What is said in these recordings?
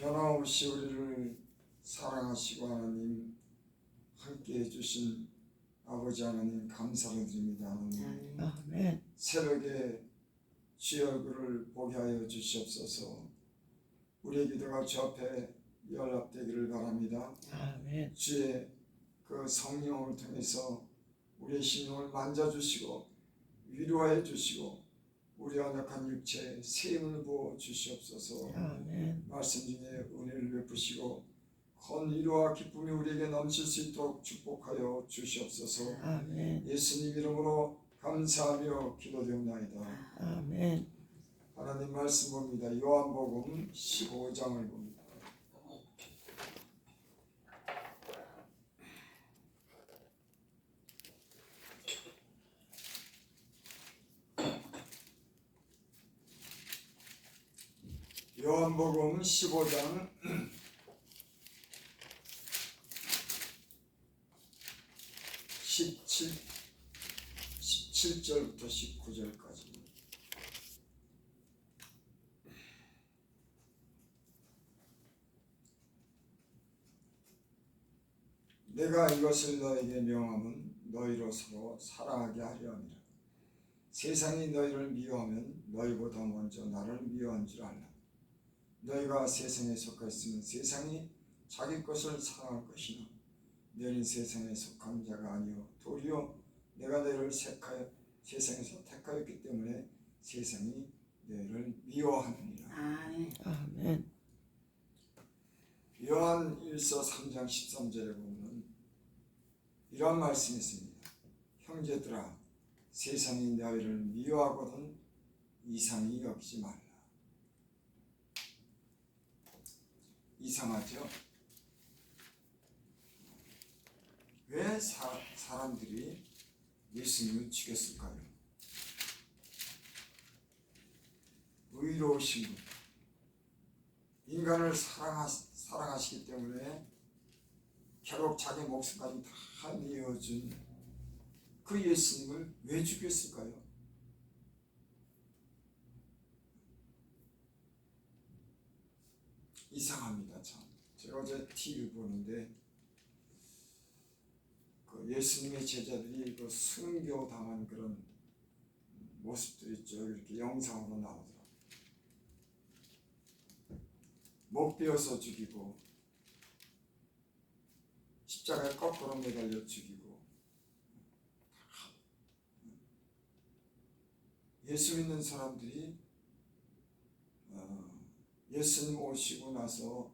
변함없이 우리를 사랑하시고 하나님 함께 해주신 아버지 하나님 감사를 드립니다. 하나님 아멘. 새벽에 주의 얼굴을 보게 하여 주시옵소서. 우리의 기도가 주 앞에 연락되기를 바랍니다. 아멘. 주의 그 성령을 통해서 우리의 심령을 만져주시고 위로해 주시고 우리 연약한 육체에 세임을 부어 주시옵소서. 아멘. 말씀 중에 은혜를 베푸시고 건의로와 기쁨이 우리에게 넘칠 수 있도록 축복하여 주시옵소서. 아멘. 예수님 이름으로 감사하며 기도드립나이다. 아멘. 하나님 말씀 봅니다. 요한복음 15장을 봅니다. 요한복음 15장 17절부터 19절까지. 내가 이것을 너에게 명함은 너희로 서로 사랑하게 하려 함이라. 세상이 너희를 미워하면 너희보다 먼저 나를 미워한 줄 알라. 너희가 세상에 속하였으면 세상이 자기 것을 사랑할 것이나 너희는 세상에 속한 자가 아니요 도리어 내가 너희를 세상에서 택하였기 때문에 세상이 너희를 미워하느니라. 아멘. 요한 1서 3장 13절에 보면 이런 말씀이 있습니다. 형제들아 세상이 너희를 미워하거든 이상히 여기지 말라. 이상하죠? 왜 사람들이 예수님을 죽였을까요? 의로우신 분, 인간을 사랑하시기 때문에 결국 자기 목숨까지 다 내어준 그 예수님을 왜 죽였을까요? 이상합니다. 참. 제가 어제 TV를 보는데 그 예수님의 제자들이 그 순교 당한 그런 모습들이 있죠. 이렇게 영상으로 나오더라고요. 목 베어서 죽이고 십자가에 거꾸로 매달려 죽이고 예수 믿는 사람들이 예수님 오시고 나서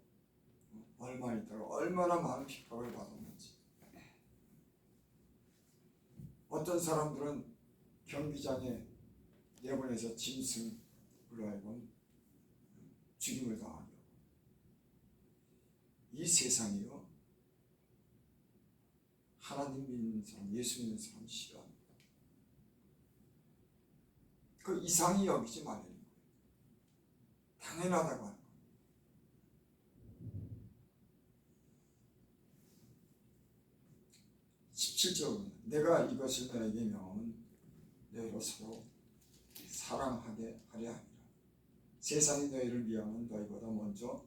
얼마 있다가 얼마나 많은 핍박을 받았는지. 어떤 사람들은 경기장에 내보내서 짐승으로 하여금 죽임을 당하고 이 세상이요 하나님 믿는 사람, 예수 믿는 사람 싫어합니다. 그 이상히 여기지 말라는 거예요. 당연하다고 하는 거예요. 17절은 내가 이것을 너에게 명함은 너희로 서로 사랑하게 하려 함이라. 세상이 너희를 미워하면 너희보다 먼저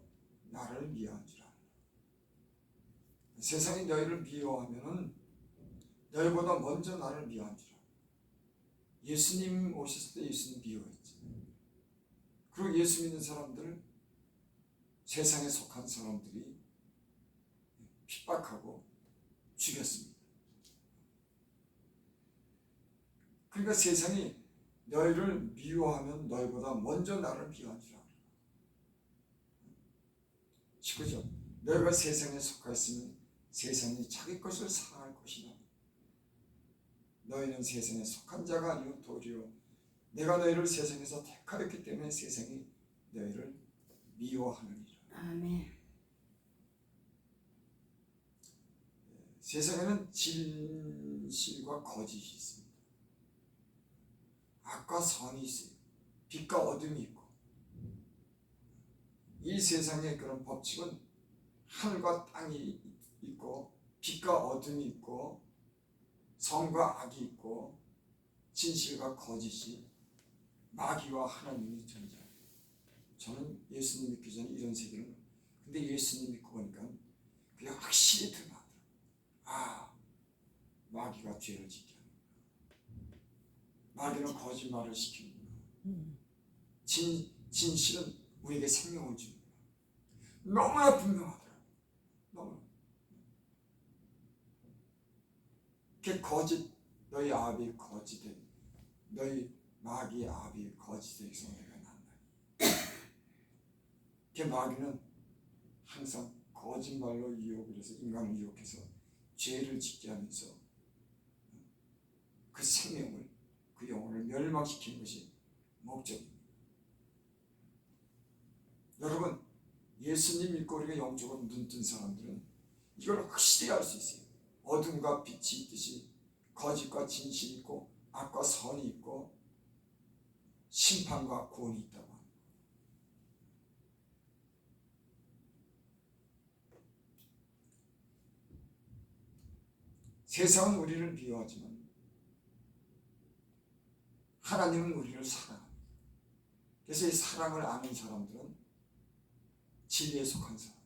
나를 미워한 줄 알라. 세상이 너희를 미워하면 너희보다 먼저 나를 미워한 줄 알라. 예수님 오셨을 때 예수님 미워했지. 그리고 예수 믿는 사람들, 세상에 속한 사람들이 핍박하고 죽였습니다. 그러니까 세상이 너희를 미워하면 너희보다 먼저 나를 미워한 줄 알아. 19절 너희가 세상에 속하였으면 세상이 자기 것을 사랑할 것이나 너희는 세상에 속한 자가 아니요 도리어 내가 너희를 세상에서 택하였기 때문에 세상이 너희를 미워하느니라. 아멘. 세상에는 진실과 거짓이 있습니다. 악과 선이 있어요. 빛과 어둠이 있고 이 세상의 그런 법칙은 하늘과 땅이 있고 빛과 어둠이 있고 선과 악이 있고 진실과 거짓이 마귀와 하나님이 존재합니다. 저는 예수님 믿기 전에 이런 세계를 근데 예수님 믿고 보니까 그게 확실히 드러나더라. 아, 마귀가 죄를 짓게 하는구나. 마귀는 거짓말을 시키는구나. 진실은 우리에게 생명을 주는구나. 너무나 분명하더라고. 너무나. 그 거짓, 너희 아비 거짓된, 너희 마귀의 아비 거짓의 성내가 난다. 그 마귀는 항상 거짓말로 유혹을 해서 인간을 유혹해서 죄를 짓게 하면서 그 생명을, 그 영혼을 멸망시키는 것이 목적입니다. 여러분, 예수님 믿고 우리가 영적으로 눈뜬 사람들은 이걸 확실히 알 수 있어요. 어둠과 빛이 있듯이 거짓과 진실이 있고 악과 선이 있고 심판과 구원이 있다고 합니다. 세상은 우리를 미워하지만 하나님은 우리를 사랑합니다. 그래서 이 사랑을 아는 사람들은 진리에 속한 사람.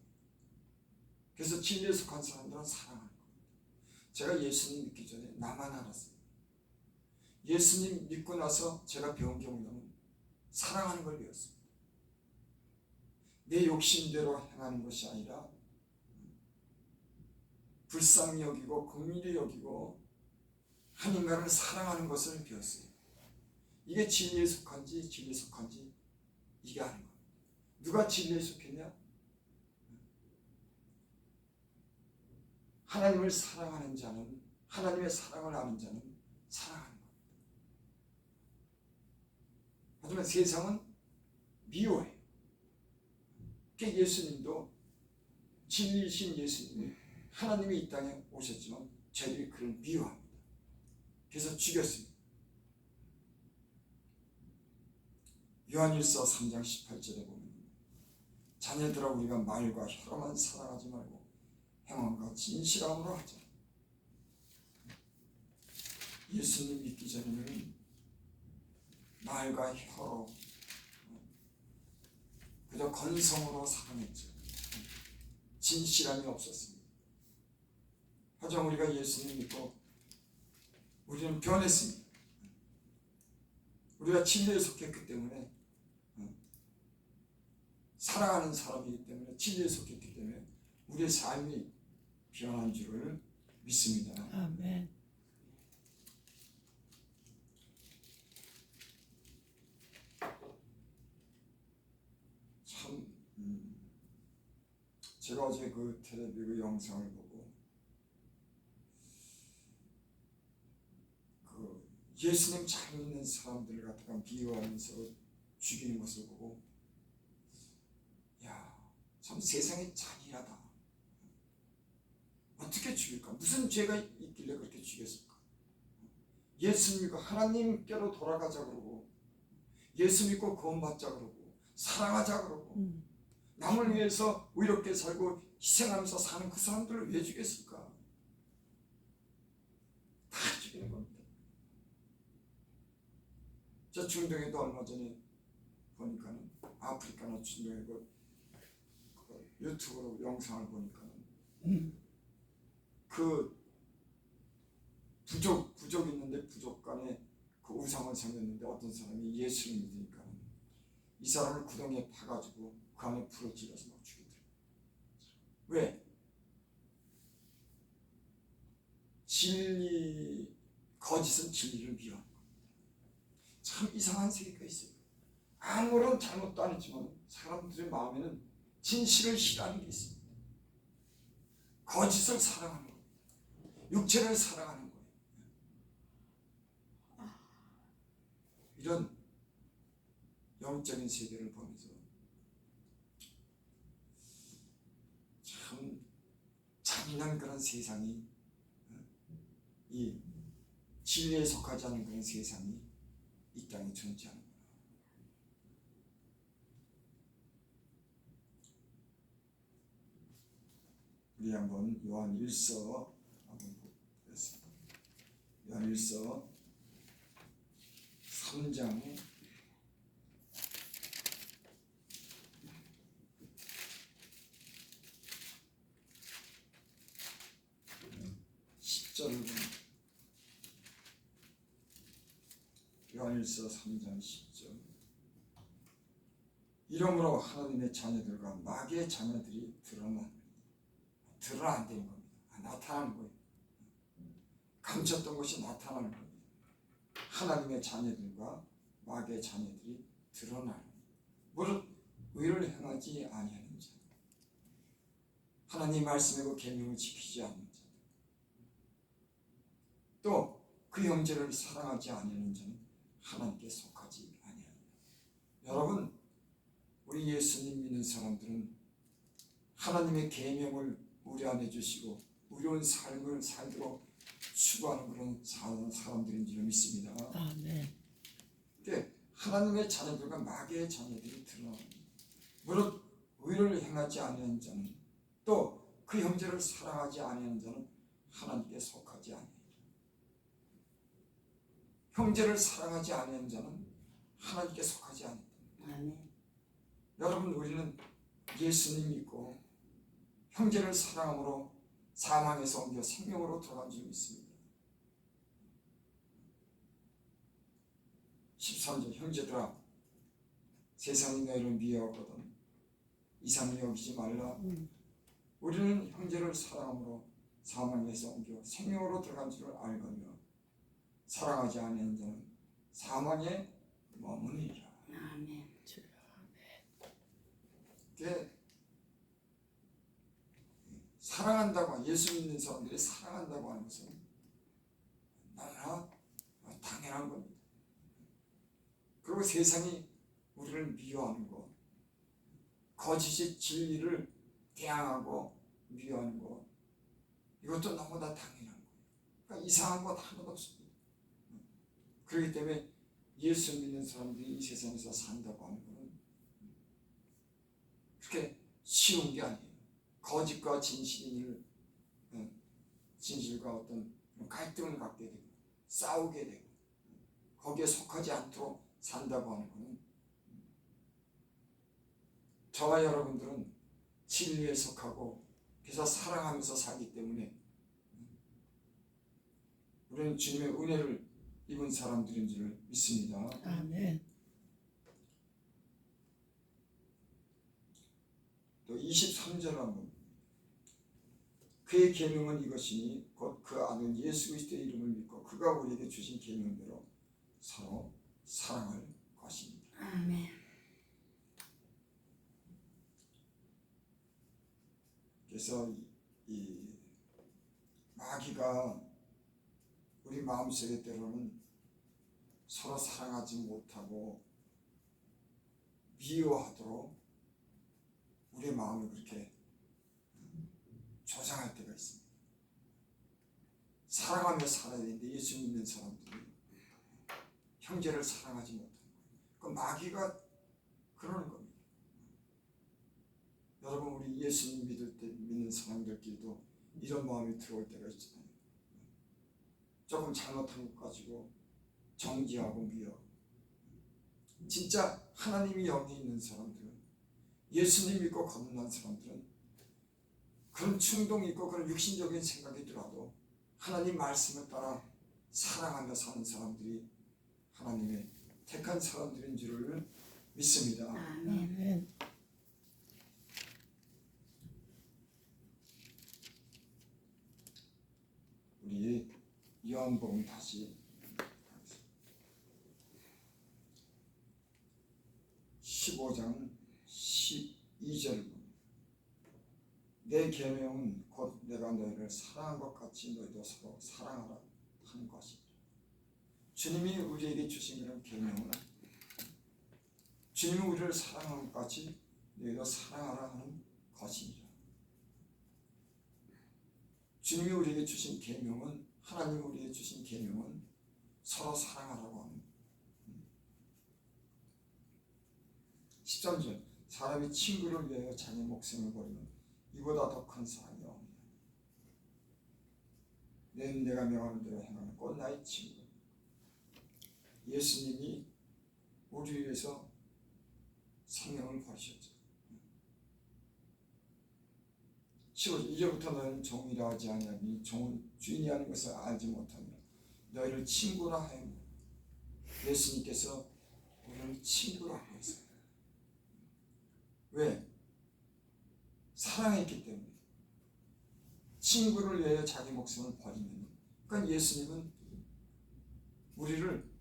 그래서 진리에 속한 사람들은 사랑하는 겁니다. 제가 예수님 믿기 전에 나만 알았어요. 예수님 믿고 나서 제가 배운 경우는 사랑하는 걸 배웠습니다. 내 욕심대로 행하는 것이 아니라 불쌍히 여기고 긍휼히 여기고 한 인간을 사랑하는 것을 배웠어요. 이게 진리에 속한지 진리에 속한지 이게 아는 겁니다. 누가 진리에 속했냐? 하나님을 사랑하는 자는, 하나님의 사랑을 아는 자는 사랑하는 겁니다. 하지만 세상은 미워해요. 그러니까 예수님도 진리이신 예수님이 하나님이 이 땅에 오셨지만 저희들이 그를 미워합니다. 그래서 죽였습니다. 요한일서 3장 18절에 보면 자녀들아 우리가 말과 혀로만 사랑하지 말고 행함과 진실함으로 하자. 예수님 믿기 전에는 말과 혀로 그저 건성으로 사랑했죠. 진실함이 없었습니다. 하지만 우리가 예수님 믿고 우리는 변했습니다. 우리가 진리에 속했기 때문에 사랑하는 사람이기 때문에 진리에 속했기 때문에 우리의 삶이 변한 줄을 믿습니다. 아멘. 참 제가 어제 그 텔레비 그 영상을 보고 그 예수님 잘 믿는 사람들 갖다가 미워하면서 죽이는 것을 보고 야, 참 세상이 잔인하다. 어떻게 죽일까? 무슨 죄가 있길래 그렇게 죽였을까? 예수 믿고 하나님께로 돌아가자 그러고 예수 믿고 구원받자 그러고 사랑하자 그러고 남을 위해서 의롭게 살고 희생하면서 사는 그 사람들을 왜 죽였을까? 다 죽이는 겁니다. 저 중동에도 얼마 전에 보니까는 아프리카나 중동에 그 유튜브로 영상을 보니까는 그 부족 있는데 부족 간에 그 우상을 섬겼는데 어떤 사람이 예수를 믿으니까 이 사람을 구덩이에 파가지고 그 안에 불을 질러서 막 죽이더래요. 왜? 거짓은 진리를 미워하는 겁니다. 참 이상한 세계가 있어요. 아무런 잘못도 안 했지만 사람들의 마음에는 진실을 싫어하는 게 있습니다. 거짓을 사랑하는 거예요. 육체를 사랑하는 거예요. 이런 영적인 세계를 보면서 참 잔인한 그런 세상이 이 진리에 속하지 않은 그런 세상이 이 땅에 존재하는구나. 우리 한번 요한 1서 한번 보겠습니다. 요한 1서 3장 1 10절을 보면 요한일서 3장 10절 이러므로 하나님의 자녀들과 마귀의 자녀들이 드러나는 겁니다. 나타나는 거예요. 감췄던 것이 나타나는 겁니다. 하나님의 자녀들과 마귀의 자녀들이 드러나는 겁니다. 무릇 의를 행하지 아니하는 자, 하나님 말씀의 그 계명을 지키지 않는 자, 또 그 형제를 사랑하지 아니하는 자는 하나님께 속하지 아니합니다. 여러분, 우리 예수님 믿는 사람들은 하나님의 계명을 우리 안에 주시고 의로운 삶을 살도록 추구하는 그런 사람들인 줄 믿습니다. 아멘. 하나님의 자녀들과 마귀의 자녀들이 드러납니다. 무릇 의를 행하지 아니하는 자는 또 그 형제를 사랑하지 아니하는 자는 하나님께 속하지 아니하니라. 형제를 사랑하지 아니하는 자는 하나님께 속하지 아니하니라. 아멘. 여러분, 우리는 예수님 믿고 형제를 사랑함으로 사망에서 옮겨 생명으로 들어간 줄 믿습니다. 13절 형제들아 세상이 너희를 미워하거든 이상히 여기지 말라. 우리는 형제를 사랑함으로 사망에서 옮겨 생명으로 들어간 줄을 알거니와 사랑하지 아니하는 자는 사망에 머무니라. 아멘. 사랑한다고 예수 믿는 사람들이 사랑한다고 하는 것은 너무나 당연한 겁니다. 그리고 세상이 우리를 미워하는 것, 거짓의 진리를 대항하고 미워하는 것, 이것도 너무나 당연한 거예요. 그러니까 이상한 것 하나도 없습니다. 그렇기 때문에 예수 믿는 사람들이 이 세상에서 산다고 하는 것은 그렇게 쉬운 게 아니에요. 거짓과 진실과 어떤 갈등을 갖게 되고 싸우게 되고 거기에 속하지 않도록 산다고 하는 것은 저와 여러분들은 진리에 속하고 그래서 사랑하면서 살기 때문에 우리는 주님의 은혜를 입은 사람들인 줄 믿습니다. 아멘. 또 23절을 한번 그의 계명은 이것이니 곧 그 아들 예수 그리스도의 이름을 믿고 그가 우리에게 주신 계명대로 서로 사랑할 것입니다. 아멘. 그래서 이 마귀가 우리 마음속에 때로는 서로 사랑하지 못하고 미워하도록 우리 마음을 그렇게 조장할 때가 있습니다. 사랑하며 살아야 되는데 예수 믿는 사람들이 형제를 사랑하지 못하는 거예요. 그 마귀가 그러는 겁니다. 여러분, 우리 예수님 믿는 사람들끼리도 이런 마음이 들어올 때가 있잖아요. 조금 잘못한 것 가지고 정지하고 미워하고. 진짜 하나님이 영에 있는 사람들은, 예수님 믿고 거듭난 사람들은 그런 충동이 있고 그런 육신적인 생각이 들어도 하나님 말씀을 따라 사랑하며 사는 사람들이 하나님의 택한 사람들인 줄을 믿습니다. 아멘. 우리 요한복음 다시 15장 12절을 보면 내 계명은 곧 내가 너희를 사랑한 것 같이 너희도 서로 사랑하라 하는 것이다. 주님이 우리에게 주신 그런 계명은 주님이 우리를 사랑한 것 같이 너희도 사랑하라 하는 것입니다. 주님이 우리에게 주신 계명은, 하나님이 우리에게 주신 계명은 서로 사랑하라고 하는 13절 사람이 친구를 위하여 자기 목숨을 버리면 이보다 더 큰 사랑이 없느냐. 내가 명하는 대로 행하는 곧 나의 친구. 예수님이 우리 위해서 생명을 버리셨죠. 15절 이제부터 너희는 종이라 하지 아니하니 종은 주인이 하는 것을 알지 못하며 너희를 친구라 하였노라. 예수님께서 우리를 친구라고 했어요. 왜? 사랑했기 때문에. 친구를 위하여 자기 목숨을 버리는. 그러니까 예수님은 우리를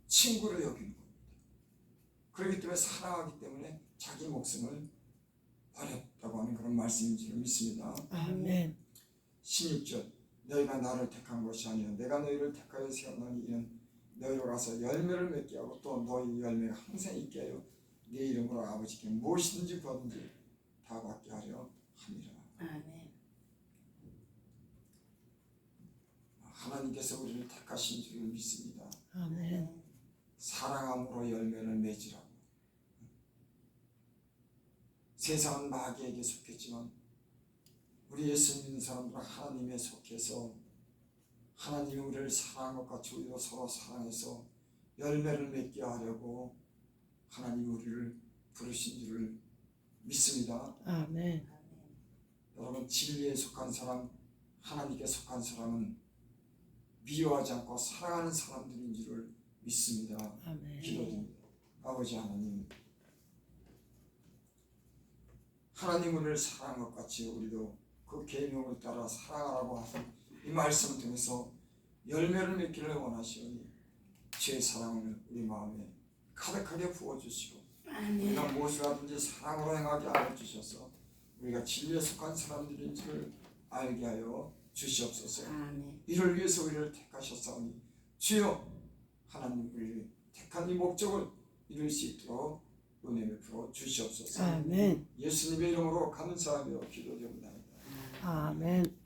친구로 여기는 겁니다. 그렇기 때문에 사랑하기 때문에 자기 목숨을 버렸다고 하는 그런 말씀인 줄 믿습니다. 아멘. 16절 너희가 나를 택한 것이 아니요 내가 너희를 택하여 세웠나니 이는 너희로 가서 열매를 맺게 하고 또 너희 열매가 항상 있게 하여 내 이름으로 아버지께 무엇이든지 구하든지 다 받게 하려 함이라. 아멘. 하나님께서 우리를 택하신 줄 믿습니다. 아멘. 사랑함으로 열매를 맺으라고. 세상은 마귀에게 속했지만 우리 예수 믿는 사람들은 하나님에 속해서 하나님이 우리를 사랑한 것 같이 우리도 서로 사랑해서 열매를 맺게 하려고 하나님이 우리를 부르신 줄을 믿습니다. 아멘. 여러분 진리에 속한 사람, 하나님께 속한 사람은 미워하지 않고 사랑하는 사람들인 줄을 믿습니다. 아멘. 기도드립니다. 아버지 하나님, 하나님 우리를 사랑한 것 같이 우리도 그 계명을 따라 사랑하라고 하신 이 말씀을 통해서 열매를 맺기를 원하시오니 주의 사랑을 우리 마음에 가득하게 부어주시고 우리가 아멘. 무엇을 하든지 사랑으로 행하게 하여 주셔서 우리가 진리에 속한 사람들인 줄을 알게 하여 주시옵소서. 아멘. 이를 위해서 우리를 택하셨사오니 주여 하나님 우리를 택한 이 목적을 이룰 수 있도록 은혜 베풀어 주시옵소서. 아멘. 예수님의 이름으로 감사하며 기도드립니다. 아멘.